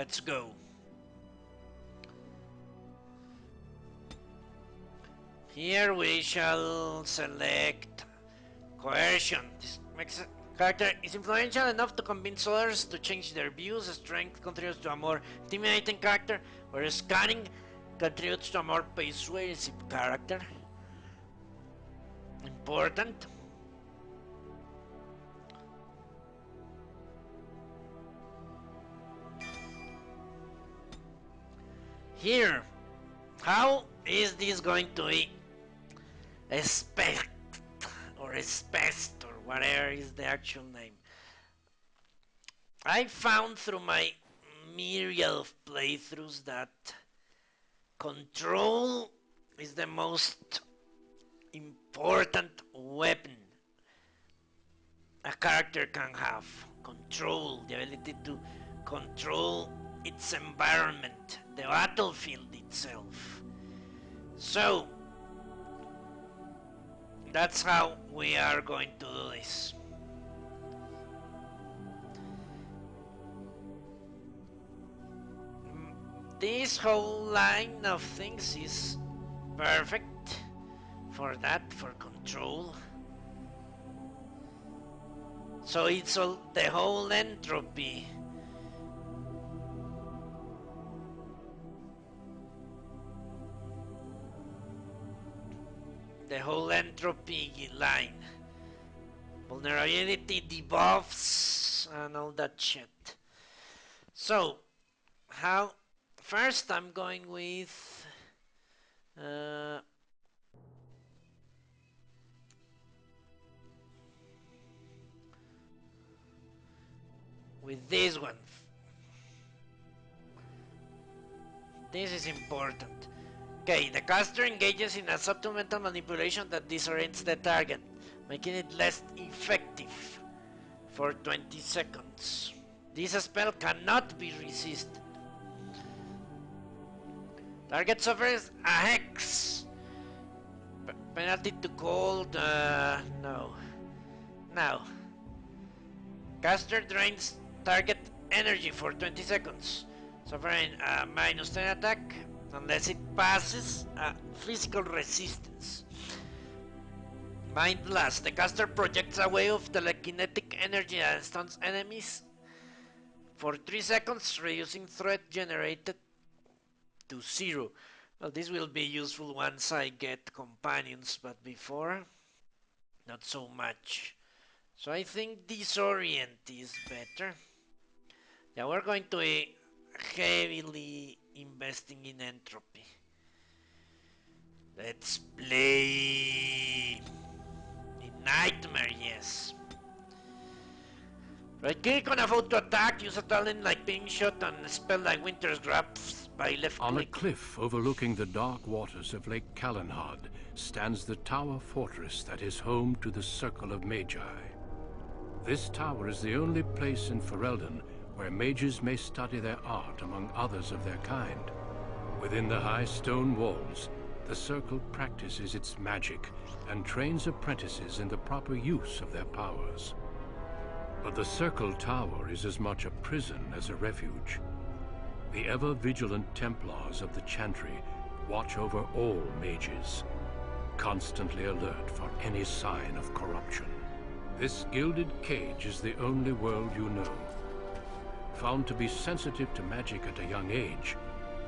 Let's go. Here we shall select coercion. This makes character is influential enough to convince others to change their views. Strength contributes to a more intimidating character, whereas cunning contributes to a more persuasive character. Important. Here, how is this going to be? Expect or Espest or whatever is the actual name. I found through my myriad of playthroughs that control is the most important weapon a character can have. Control, the ability to control its environment, the battlefield itself. So that's how we are going to do this. This whole line of things is perfect for that, for control. So it's all the whole entropy. The whole entropy line. Vulnerability debuffs and all that shit. So, how... First I'm going with... with this one. This is important. Okay, the caster engages in a subtle mental manipulation that disorients the target, making it less effective for 20 seconds. This spell cannot be resisted. Target suffers a hex. Penalty to cold, no. Now. Caster drains target energy for 20 seconds, suffering a -10 attack, unless it passes a physical resistance. Mind Blast. The caster projects a wave of telekinetic energy and stuns enemies for 3 seconds, reducing threat generated to 0. Well, this will be useful once I get companions, but before, not so much. So I think Disorient is better. Yeah, we're going to be heavily investing in entropy. Let's play in Nightmare, yes. Right click on a foe to attack, use a talent like Ping Shot and a spell like Winter's Grasp by left click. On a cliff overlooking the dark waters of Lake Kalenhad stands the tower fortress that is home to the Circle of Magi. This tower is the only place in Ferelden where mages may study their art among others of their kind. Within the high stone walls, the Circle practices its magic and trains apprentices in the proper use of their powers. But the Circle Tower is as much a prison as a refuge. The ever-vigilant Templars of the Chantry watch over all mages, constantly alert for any sign of corruption. This gilded cage is the only world you know. Found to be sensitive to magic at a young age,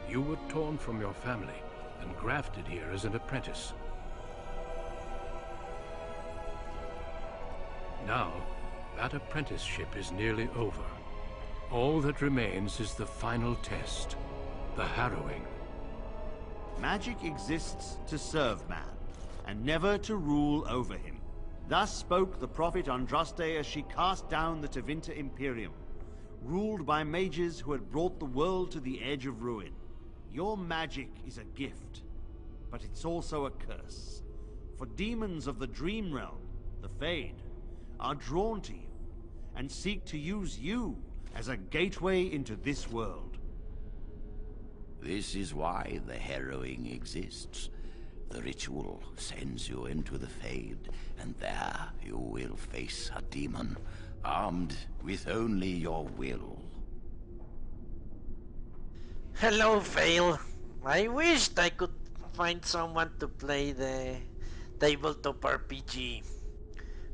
you were torn from your family and grafted here as an apprentice. Now, that apprenticeship is nearly over. All that remains is the final test, the harrowing. Magic exists to serve man, and never to rule over him. Thus spoke the prophet Andraste as she cast down the Tevinter Imperium, ruled by mages who had brought the world to the edge of ruin. Your magic is a gift, but it's also a curse. For demons of the Dream Realm, the Fade, are drawn to you, and seek to use you as a gateway into this world. This is why the harrowing exists. The ritual sends you into the Fade, and there you will face a demon, armed with only your will. Hello, Fail. I wished I could find someone to play the tabletop RPG.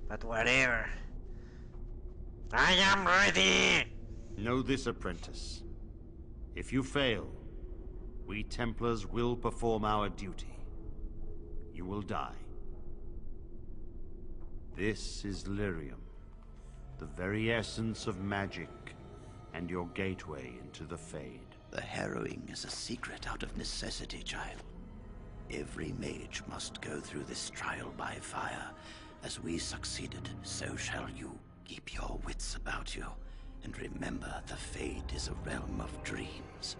But whatever. I am ready! Know this, apprentice. If you fail, we Templars will perform our duty. You will die. This is Lyrium, the very essence of magic, and your gateway into the Fade. The harrowing is a secret out of necessity, child. Every mage must go through this trial by fire. As we succeeded, so shall you. Keep your wits about you, and remember the Fade is a realm of dreams.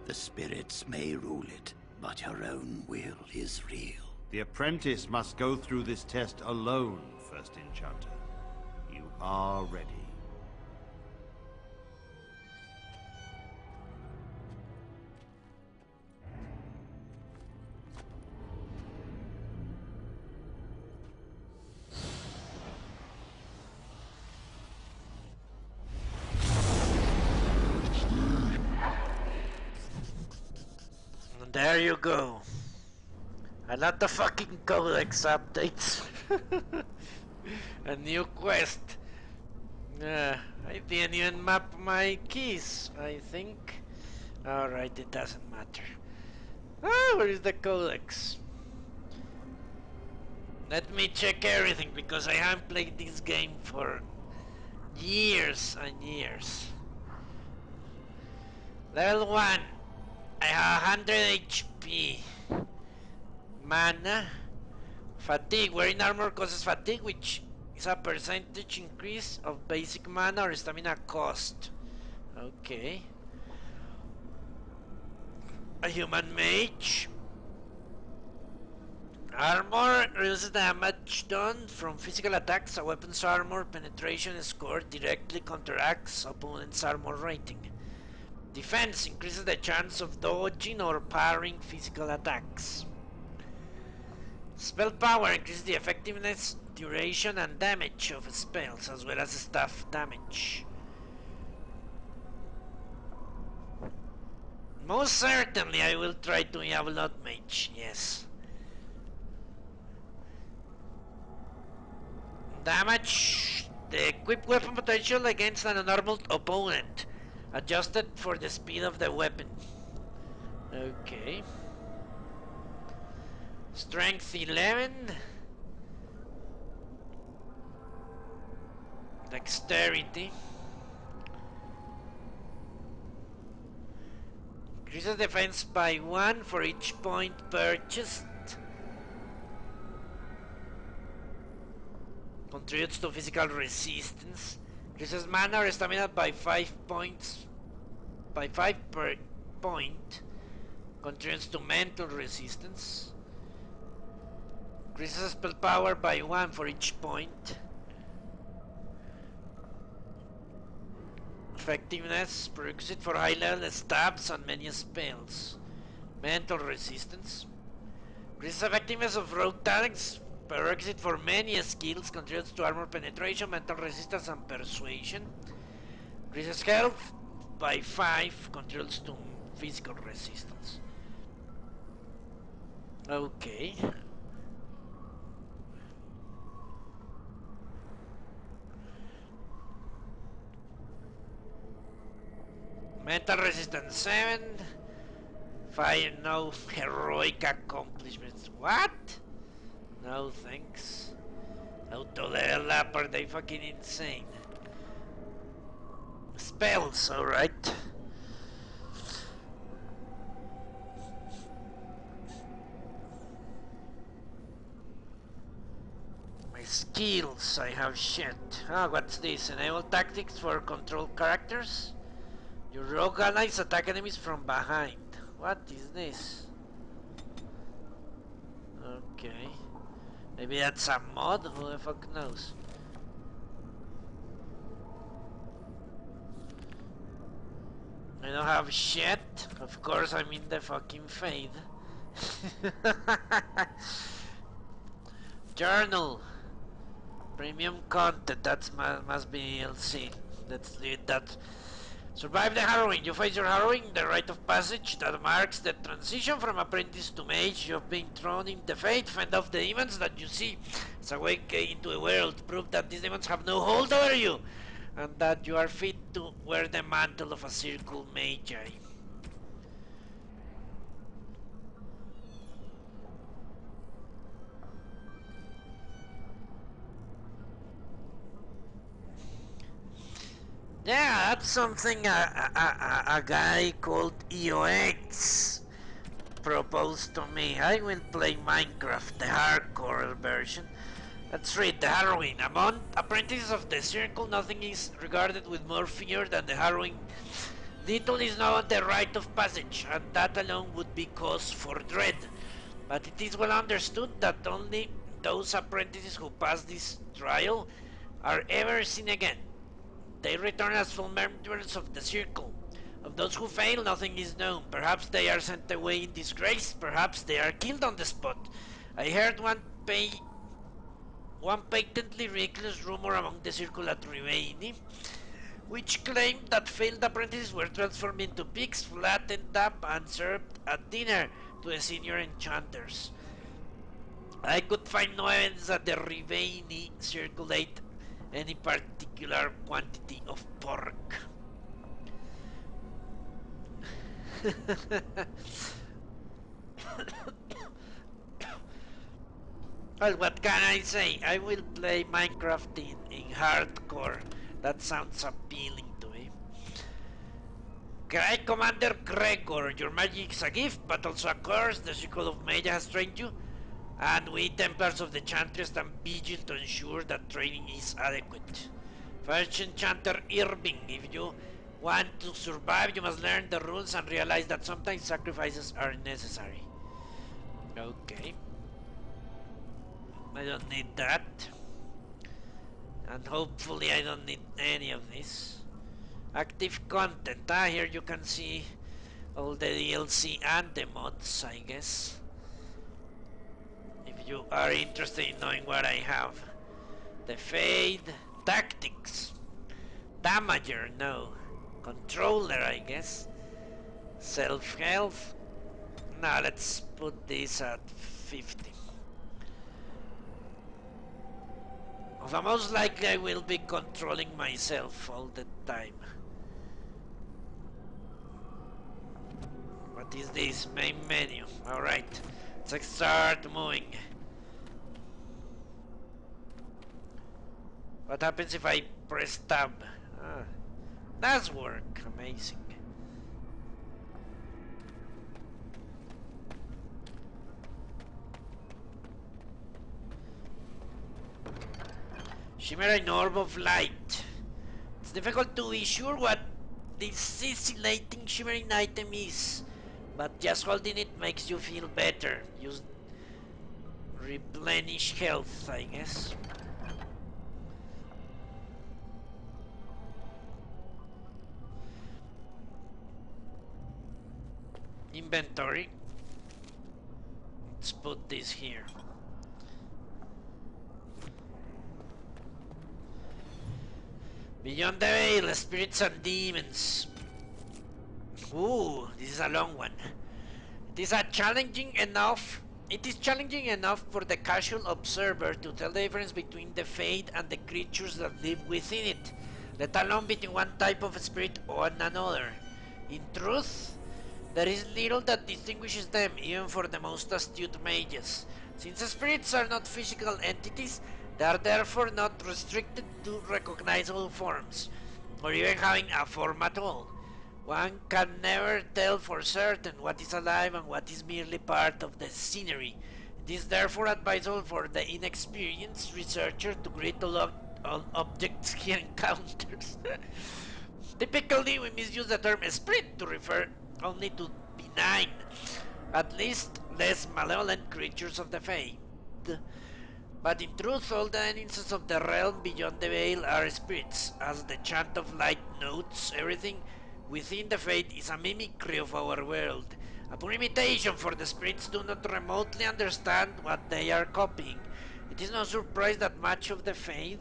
The spirits may rule it, but your own will is real. The apprentice must go through this test alone, First Enchanter. You are ready. And there you go. A lot of fucking codex updates. A new quest. I didn't even map my keys, I think. Alright, it doesn't matter. Ah, where is the codex? Let me check everything because I haven't played this game for years and years. Level 1. I have 100 HP. Mana. Fatigue. Wearing armor causes fatigue, which is a percentage increase of basic mana or stamina cost. Okay. A human mage. Armor reduces damage done from physical attacks. A weapon's armor penetration score directly counteracts opponent's armor rating. Defense increases the chance of dodging or parrying physical attacks. Spell power increases the effectiveness, duration, and damage of spells, as well as staff damage. Most certainly I will try to level up Mage, yes. Damage. The equipped weapon potential against an unarmed opponent. Adjusted for the speed of the weapon. Okay. Strength 11. Dexterity. Increases defense by 1 for each point purchased. Contributes to physical resistance. Increases mana or stamina by 5 points. By 5 per point. Contributes to mental resistance. Increases spell power by 1 for each point. Effectiveness, prerequisite for high level stabs and many spells. Mental resistance. Increases effectiveness of rogue talents, prerequisite for many skills, contributes to armor penetration, mental resistance, and persuasion. Increases health by 5, contributes to physical resistance. Okay. Mental resistance 7. 5, no heroic accomplishments. What? No thanks. Auto level up, are they fucking insane? Spells, alright. My skills, I have shit. Ah, what's this? Enable tactics for control characters? Your rogue allies attack enemies from behind. What is this? Okay. Maybe that's a mod? Who the fuck knows? I don't have shit. Of course I'm in the fucking fade. Journal. Premium content. That must be DLC. Let's read that. Survive the harrowing. You face your harrowing, the rite of passage that marks the transition from apprentice to mage. You've been thrown in the fate, fend off the demons that you see. It's a way into a world. Prove that these demons have no hold over you, and that you are fit to wear the mantle of a circle magi. Yeah, that's something a guy called P.002 proposed to me. I will play Minecraft, the hardcore version. Let's read the harrowing. Among apprentices of the circle, nothing is regarded with more fear than the harrowing. Little is known the rite of passage, and that alone would be cause for dread. But it is well understood that only those apprentices who pass this trial are ever seen again. They return as full members of the circle. Of those who fail, nothing is known. Perhaps they are sent away in disgrace, perhaps they are killed on the spot. I heard one patently ridiculous rumor among the circle at Rivaini, which claimed that failed apprentices were transformed into pigs, flattened up, and served at dinner to the senior enchanters. I could find no evidence that the Rivaini circulate any particular quantity of pork. Well, what can I say? I will play Minecraft in hardcore. That sounds appealing to me. Cry Commander Gregor, your magic is a gift, but also a curse. The Circle of Mage has trained you, and we Templars of the Enchantress stand vigil to ensure that training is adequate. First Enchanter Irving, if you want to survive, you must learn the rules and realize that sometimes sacrifices are necessary. Okay. I don't need that. And hopefully I don't need any of this. Active content. Here you can see all the DLC and the mods, I guess. If you are interested in knowing what I have. The Fade. Tactics. Damager, no. Controller, I guess. Self-health. Now let's put this at 50. So most likely I will be controlling myself all the time. What is this? Main menu. Alright. Let's start moving. What happens if I press tab? Ah, does work. Amazing. Shimmering orb of light. It's difficult to be sure what this scintillating shimmering item is, but just holding it makes you feel better. Use replenish health, I guess. Inventory. Let's put this here. Beyond the Veil, Spirits and Demons. Ooh, this is a long one. It is challenging enough for the casual observer to tell the difference between the Fade and the creatures that live within it, let alone between one type of spirit and another. In truth, there is little that distinguishes them, even for the most astute mages. Since spirits are not physical entities, they are therefore not restricted to recognizable forms, or even having a form at all. One can never tell for certain what is alive and what is merely part of the scenery. It is therefore advisable for the inexperienced researcher to greet all objects he encounters. Typically, we misuse the term spirit to refer only to benign, at least less malevolent creatures of the Fade. But in truth, all the instances of the realm beyond the veil are spirits. As the chant of light notes, everything within the Fade is a mimicry of our world. A pure imitation, for the spirits do not remotely understand what they are copying. It is no surprise that much of the Fade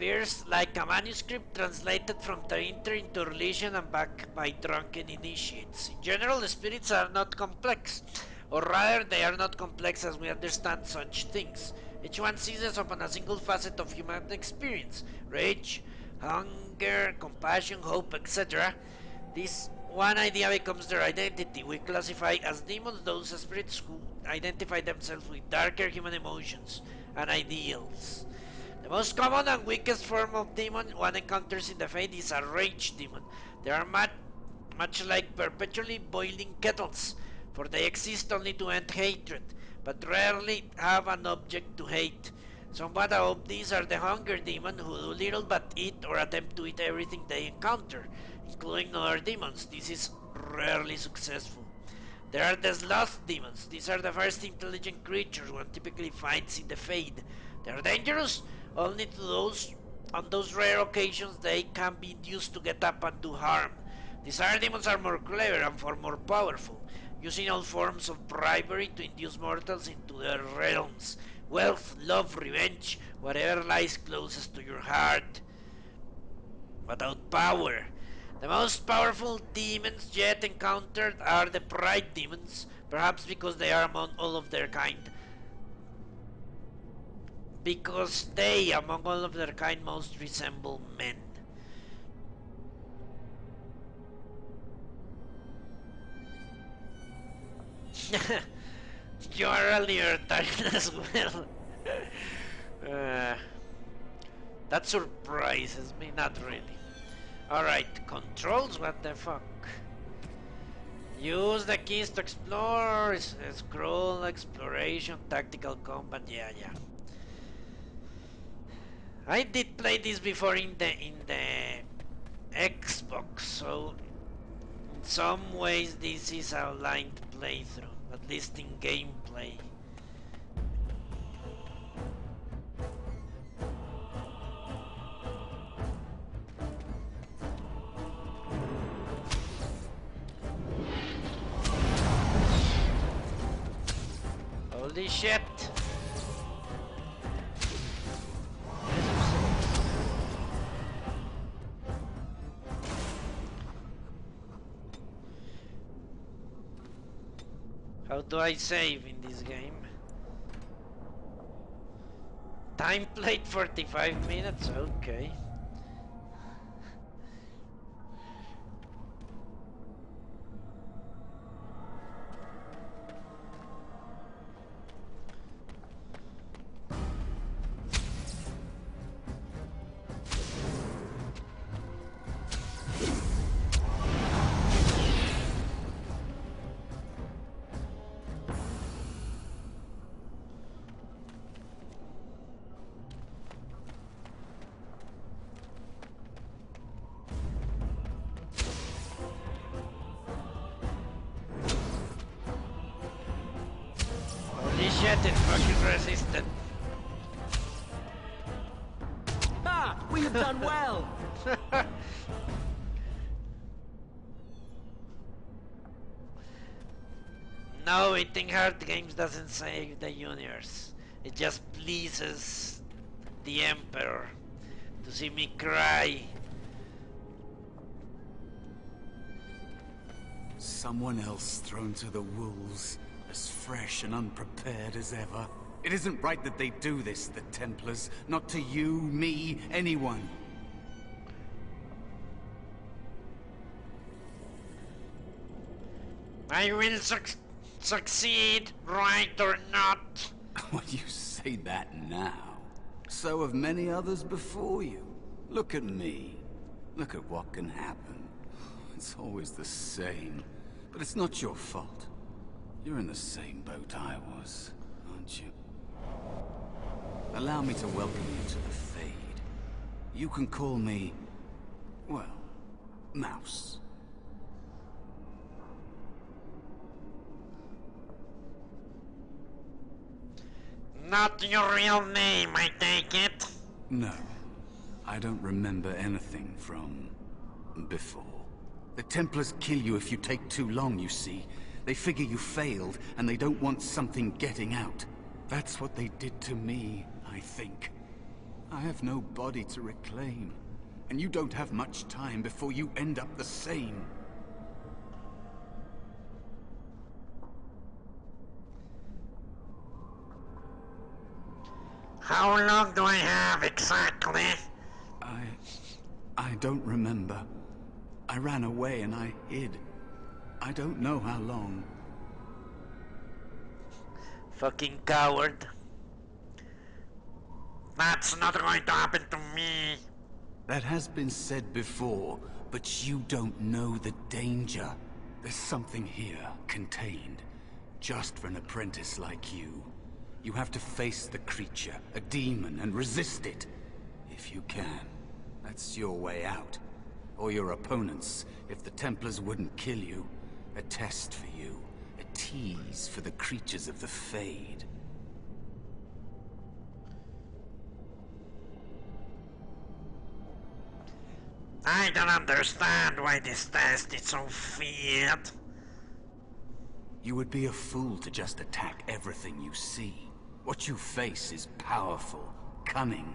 appears like a manuscript translated from Tainter into religion and back by drunken initiates. In general, the spirits are not complex, or rather, they are not complex as we understand such things. Each one seizes upon a single facet of human experience: rage, hunger, compassion, hope, etc. This one idea becomes their identity. We classify as demons those spirits who identify themselves with darker human emotions and ideals. The most common and weakest form of demon one encounters in the Fade is a rage demon. They are much like perpetually boiling kettles, for they exist only to end hatred, but rarely have an object to hate. Somewhat of these are the hunger demon, who do little but eat or attempt to eat everything they encounter, including other demons. This is rarely successful. There are the sloth demons. These are the first intelligent creatures one typically finds in the Fade. They are dangerous only to those on those rare occasions they can be induced to get up and do harm. These other demons are more clever and far more powerful, using all forms of bribery to induce mortals into their realms. Wealth, love, revenge, whatever lies closest to your heart. Without power. The most powerful demons yet encountered are the pride demons, perhaps because they are among all of their kind. Because they, among all of their kind, most resemble men. You are a libertarian as well. uh, that surprises me, not really. Alright, controls, what the fuck? Use the keys to explore, scroll, exploration, tactical combat, yeah. I did play this before in the Xbox, so in some ways this is a aligned playthrough, at least in gameplay. Holy shit! How do I save in this game? Time played 45 minutes, okay. Shit, it fucking resisted. Ah, we have done well. No, eating hard games doesn't save the universe. It just pleases the Emperor to see me cry. Someone else thrown to the wolves, as fresh and unprepared as ever. It isn't right that they do this, the Templars. Not to you, me, anyone. I will succeed, right or not. Well, you say that now. So have many others before you. Look at me. Look at what can happen. It's always the same. But it's not your fault. You're in the same boat I was, aren't you? Allow me to welcome you to the Fade. You can call me, well, Mouse. Not your real name, I take it. No, I don't remember anything from before. The Templars kill you if you take too long, you see. They figure you failed, and they don't want something getting out. That's what they did to me, I think. I have no body to reclaim, and you don't have much time before you end up the same. How long do I have exactly? I don't remember. I ran away and I hid. I don't know how long. Fucking coward. That's not going to happen to me. That has been said before, but you don't know the danger. There's something here, contained, just for an apprentice like you. You have to face the creature, a demon, and resist it. If you can. That's your way out. Or your opponents, if the Templars wouldn't kill you. A test for you. A tease for the creatures of the Fade. I don't understand why this test is so feared. You would be a fool to just attack everything you see. What you face is powerful, cunning.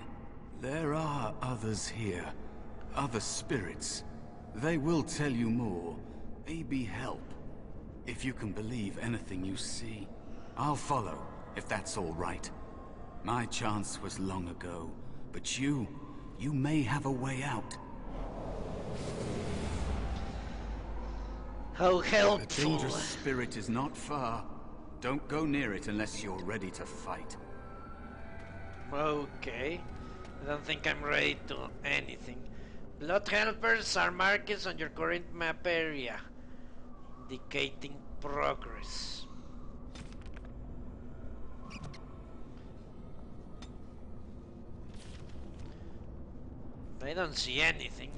There are others here. Other spirits. They will tell you more. Maybe help. If you can believe anything you see. I'll follow, if that's all right. My chance was long ago, but you may have a way out. How A helpful. dangerous spirit is not far. Don't go near it unless you're ready to fight. Okay. I don't think I'm ready to anything. Blood helpers are markers on your current map area, indicating progress. I don't see anything.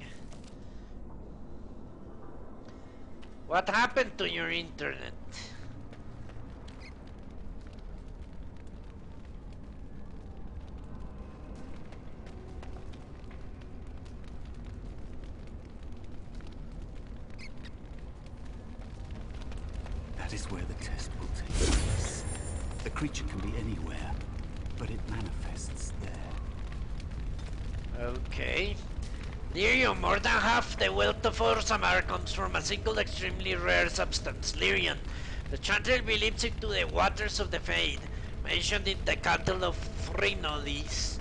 What happened to your internet? That is where the test will take place. The creature can be anywhere, but it manifests there. Okay. Lyrium, more than half the wealth of Orzammar comes from a single extremely rare substance, Lyrium. The Chanter believes it to the waters of the Fade, mentioned in the Cattle of Phrynolis,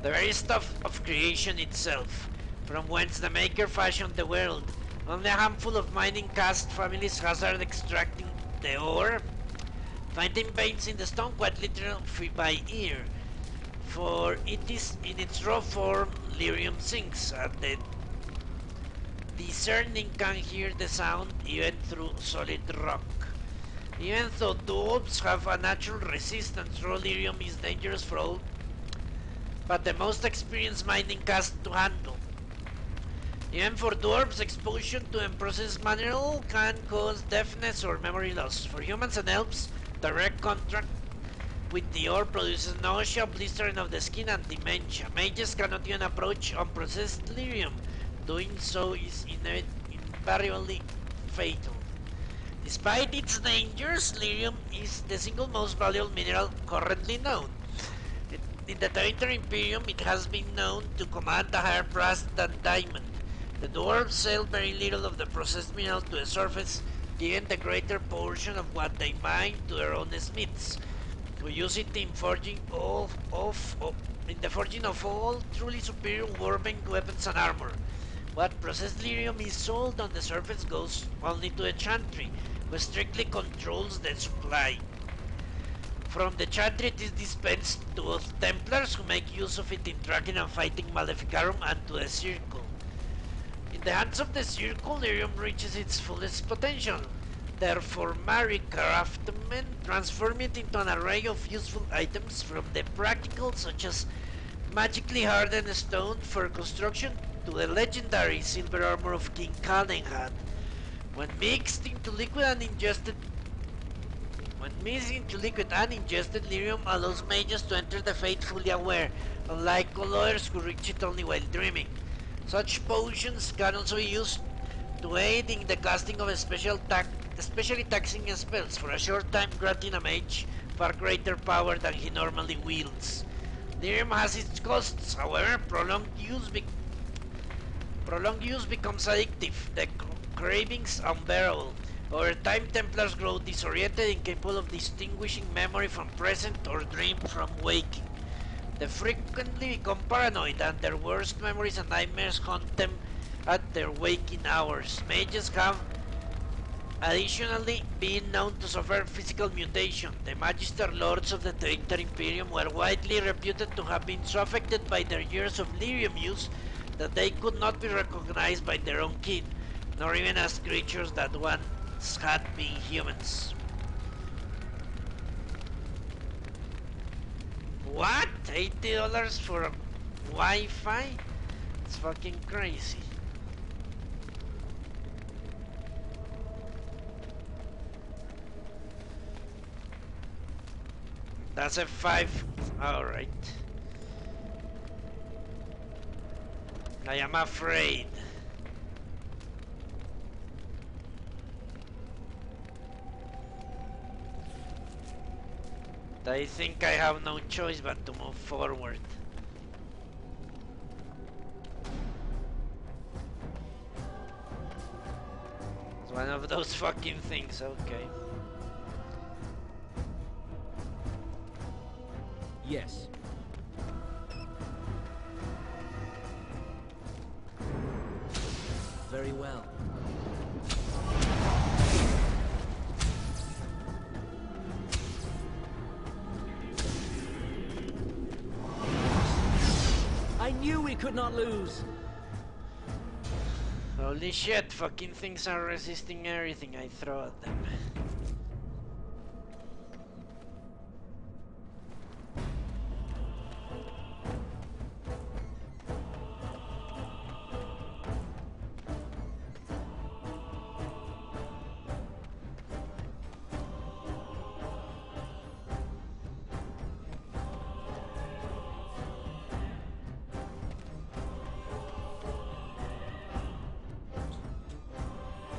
the very stuff of creation itself, from whence the Maker fashioned the world. Only a handful of mining caste families hazard extracting the ore, finding veins in the stone quite literally by ear, for it is in its raw form lyrium sinks, and the discerning can hear the sound even through solid rock. Even though dwarves have a natural resistance, raw lyrium is dangerous for all but the most experienced mining caste to handle. Even for dwarves, exposure to unprocessed mineral can cause deafness or memory loss. For humans and elves, direct contact with the ore produces nausea, blistering of the skin, and dementia. Mages cannot even approach unprocessed lyrium. Doing so is invariably fatal. Despite its dangers, lyrium is the single most valuable mineral currently known. In the Territory Imperium, it has been known to command a higher price than diamond. The dwarves sell very little of the processed mineral to the surface, giving the greater portion of what they mine to their own smiths, who use it in forging of all truly superior warband weapons and armor. What processed lyrium is sold on the surface goes only to the Chantry, who strictly controls the supply. From the Chantry it is dispensed to both Templars, who make use of it in tracking and fighting Maleficarum, and to the Circle. In the hands of the Circle, lyrium reaches its fullest potential. Therefore, marry craftsmen, transform it into an array of useful items, from the practical, such as magically hardened stone for construction, to the legendary silver armor of King Calenhad. When mixed into liquid and ingested, lyrium allows mages to enter the fate fully aware, unlike colors who reach it only while dreaming. Such potions can also be used to aid in the casting of especially taxing spells, for a short time granting a mage far greater power than he normally wields. Lyrium has its costs, however, prolonged use becomes addictive, the cravings unbearable. Over time, Templars grow disoriented, incapable of distinguishing memory from present or dream from waking. They frequently become paranoid, and their worst memories and nightmares haunt them at their waking hours. Mages have additionally been known to suffer physical mutation. The Magister Lords of the Tevinter Imperium were widely reputed to have been so affected by their years of lyrium use that they could not be recognized by their own kin, nor even as creatures that once had been humans. What? $80 for Wi-Fi? It's fucking crazy. That's a 5. Alright. I am afraid. I think I have no choice but to move forward. It's one of those fucking things, okay. Yes. Very well. I knew we could not lose. Holy shit, fucking things are resisting everything I throw at them.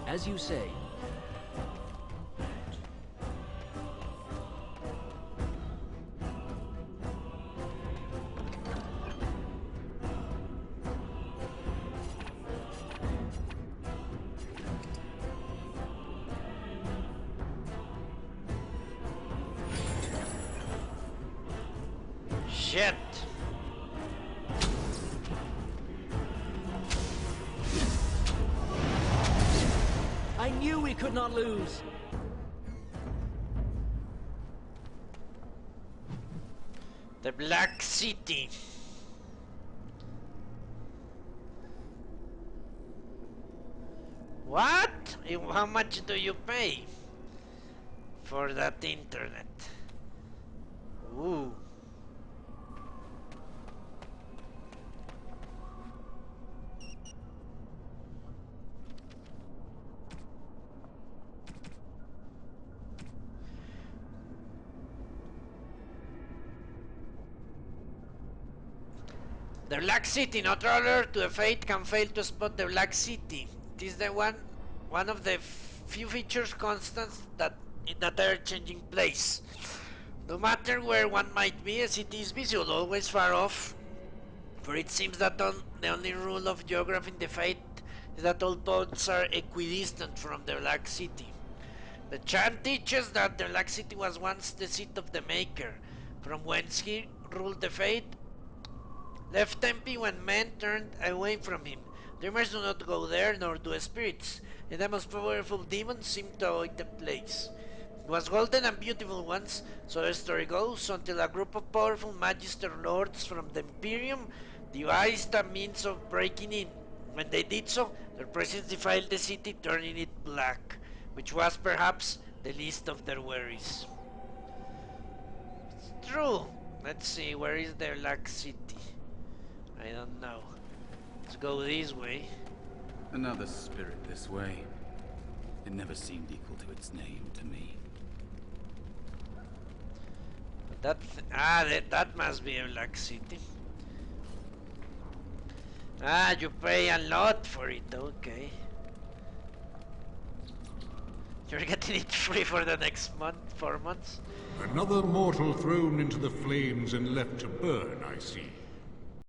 As you say. Shit. I knew we could not lose. The Black City. What? How much do you pay for that internet? Ooh. The Black City. No traveler to the fate can fail to spot the Black City. It is the one of the few features constants that in that ever-changing place. No matter where one might be, a city is visible, always far off. For it seems that the only rule of geography in the fate is that all points are equidistant from the Black City. The chant teaches that the Black City was once the seat of the Maker, from whence he ruled the fate. Left empty when men turned away from him. Dreamers do not go there, nor do spirits, and the most powerful demons seem to avoid the place. It was golden and beautiful once, so the story goes, until a group of powerful Magister Lords from the Imperium devised a means of breaking in. When they did so, their presence defiled the city, turning it black, which was perhaps the least of their worries. It's true. Let's see, where is the Black City? I don't know. Let's go this way. Another spirit this way. It never seemed equal to its name to me. That must be a Black City. You pay a lot for it, okay. You're getting it free for the next month, 4 months? Another mortal thrown into the flames and left to burn, I see.